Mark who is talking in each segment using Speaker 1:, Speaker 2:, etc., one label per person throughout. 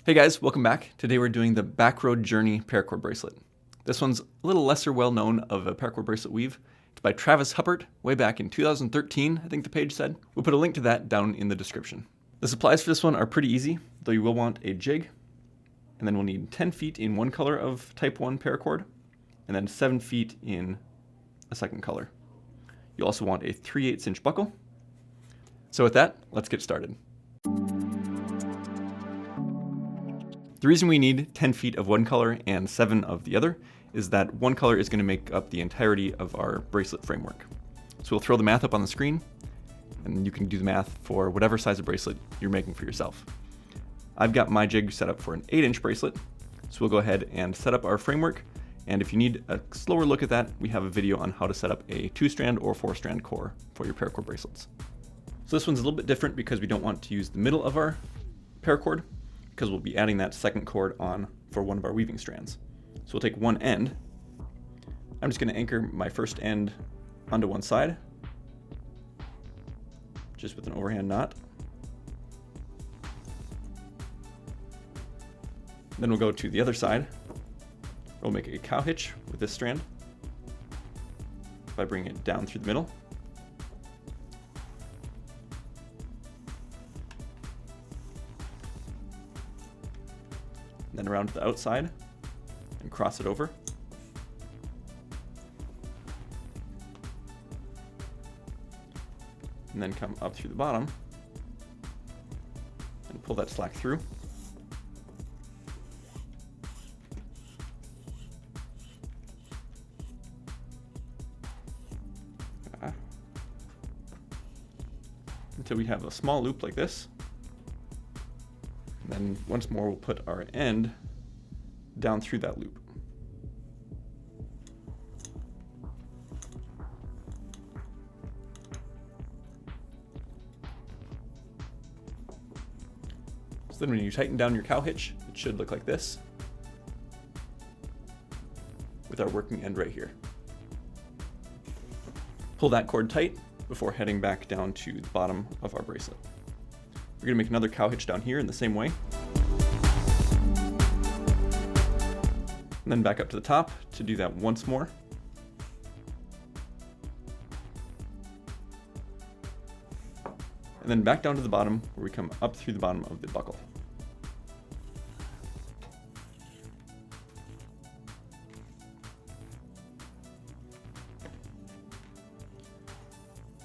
Speaker 1: Hey guys, welcome back. Today we're doing the Backroad Journey Paracord bracelet. This one's a little lesser well known of a paracord bracelet weave. It's by Travis Huppert, way back in 2013, I think the page said. We'll put a link to that down in the description. The supplies for this one are pretty easy, though you will want a jig, and then we'll need 10 feet in one color of type 1 paracord, and then 7 feet in a second color. You'll also want a 3/8 inch buckle. So with that, let's get started. The reason we need 10 feet of one color and 7 of the other is that one color is going to make up the entirety of our bracelet framework. So we'll throw the math up on the screen, and you can do the math for whatever size of bracelet you're making for yourself. I've got my jig set up for an 8-inch bracelet, so we'll go ahead and set up our framework. And if you need a slower look at that, we have a video on how to set up a 2-strand or 4-strand core for your paracord bracelets. So this one's a little bit different because we don't want to use the middle of our paracord, because we'll be adding that second cord on for one of our weaving strands. So we'll take one end. I'm just going to anchor my first end onto one side, just with an overhand knot. Then we'll go to the other side. We'll make a cow hitch with this strand by bringing it down through the middle. Then around to the outside and cross it over. And then come up through the bottom and pull that slack through. Until we have a small loop like this. And then once more, we'll put our end down through that loop. So then when you tighten down your cow hitch, it should look like this, with our working end right here. Pull that cord tight before heading back down to the bottom of our bracelet. We're going to make another cow hitch down here in the same way. And then back up to the top to do that once more. And then back down to the bottom where we come up through the bottom of the buckle.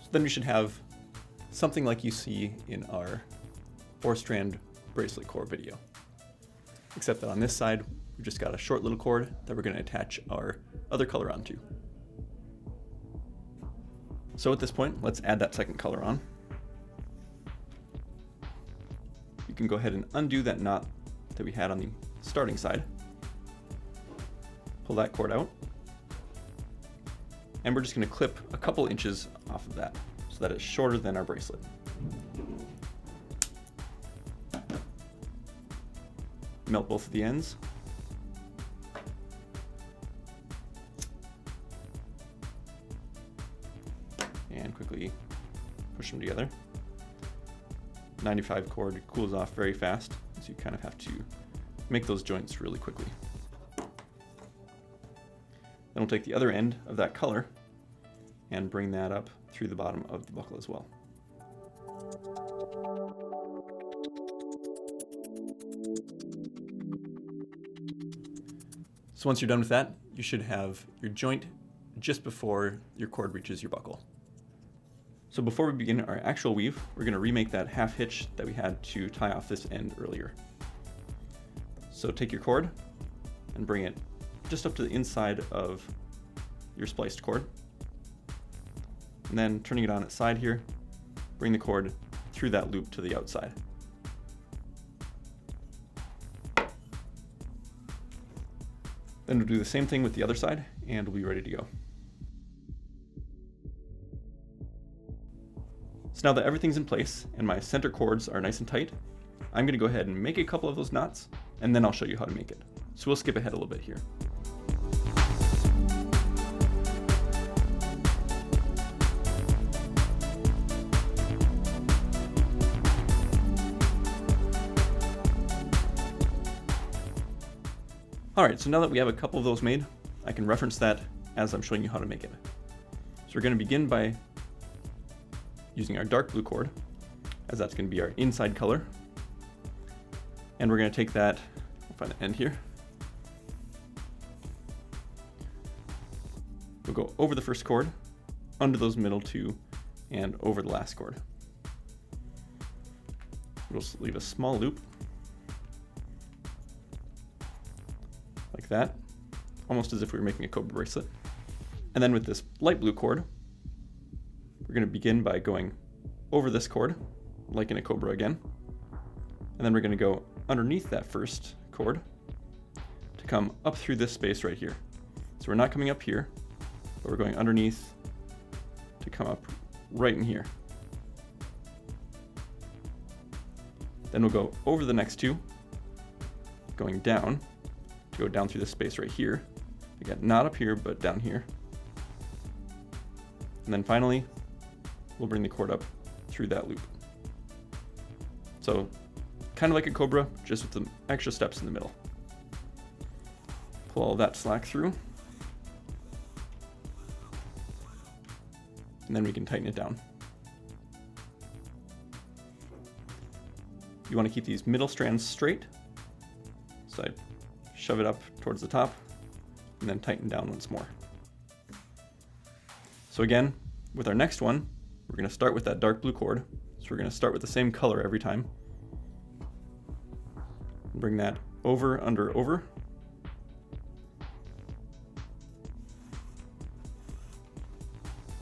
Speaker 1: So then we should have something like you see in our 4-strand bracelet core video. Except that on this side, we've just got a short little cord that we're going to attach our other color onto. So at this point, let's add that second color on. You can go ahead and undo that knot that we had on the starting side. Pull that cord out. And we're just going to clip a couple inches off of that so that it's shorter than our bracelet. Melt both of the ends. And quickly push them together. 95 cord cools off very fast, so you kind of have to make those joints really quickly. Then we'll take the other end of that color and bring that up through the bottom of the buckle as well. So once you're done with that, you should have your joint just before your cord reaches your buckle. So before we begin our actual weave, we're going to remake that half hitch that we had to tie off this end earlier. So take your cord and bring it just up to the inside of your spliced cord. And then turning it on its side here, bring the cord through that loop to the outside. Then we'll do the same thing with the other side, and we'll be ready to go. So now that everything's in place and my center cords are nice and tight, I'm going to go ahead and make a couple of those knots, and then I'll show you how to make it. So we'll skip ahead a little bit here. All right, so now that we have a couple of those made, I can reference that as I'm showing you how to make it. So we're going to begin by using our dark blue cord, as that's going to be our inside color. And we're going to take that, I'll find the end here. We'll go over the first cord, under those middle two, and over the last cord. We'll just leave a small loop, like that, almost as if we were making a cobra bracelet. And then with this light blue cord, we're going to begin by going over this cord, like in a cobra again. And then we're going to go underneath that first cord to come up through this space right here. So we're not coming up here, but we're going underneath to come up right in here. Then we'll go over the next two, going down to go down through this space right here. Again, not up here, but down here. And then finally, we'll bring the cord up through that loop. So kind of like a cobra, just with some extra steps in the middle. Pull all that slack through. And then we can tighten it down. You want to keep these middle strands straight. So I shove it up towards the top and then tighten down once more. So again, with our next one, we're going to start with that dark blue cord. So we're going to start with the same color every time. Bring that over, under, over.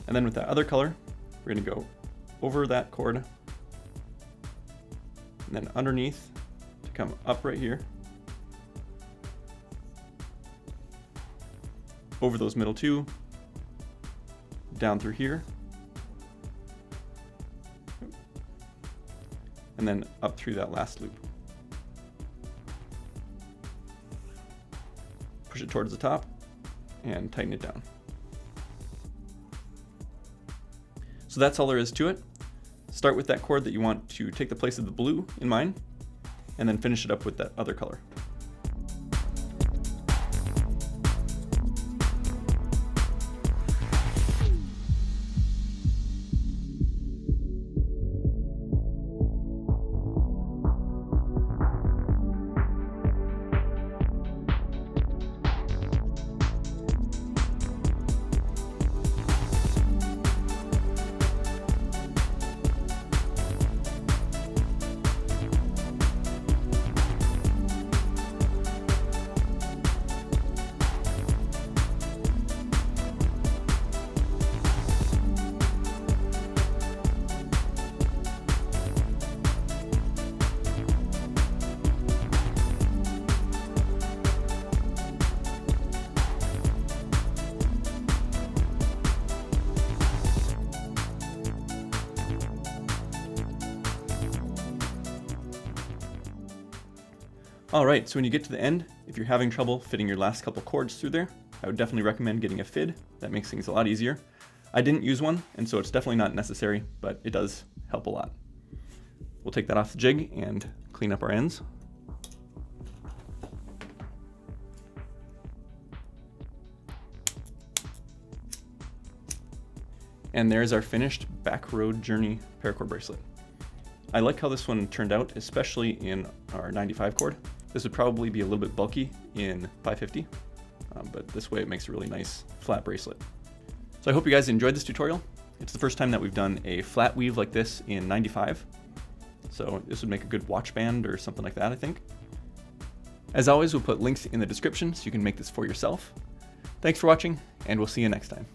Speaker 1: And then with that other color, we're going to go over that cord and then underneath to come up right here, over those middle two, down through here, and then up through that last loop. Push it towards the top and tighten it down. So that's all there is to it. Start with that cord that you want to take the place of the blue in mine, and then finish it up with that other color. Alright, so when you get to the end, if you're having trouble fitting your last couple cords through there, I would definitely recommend getting a fid. That makes things a lot easier. I didn't use one, and so it's definitely not necessary, but it does help a lot. We'll take that off the jig and clean up our ends. And there's our finished back road journey paracord bracelet. I like how this one turned out, especially in our 95 cord. This would probably be a little bit bulky in 550, but this way it makes a really nice flat bracelet. So I hope you guys enjoyed this tutorial. It's the first time that we've done a flat weave like this in 95. So this would make a good watch band or something like that, I think. As always, we'll put links in the description so you can make this for yourself. Thanks for watching, and we'll see you next time.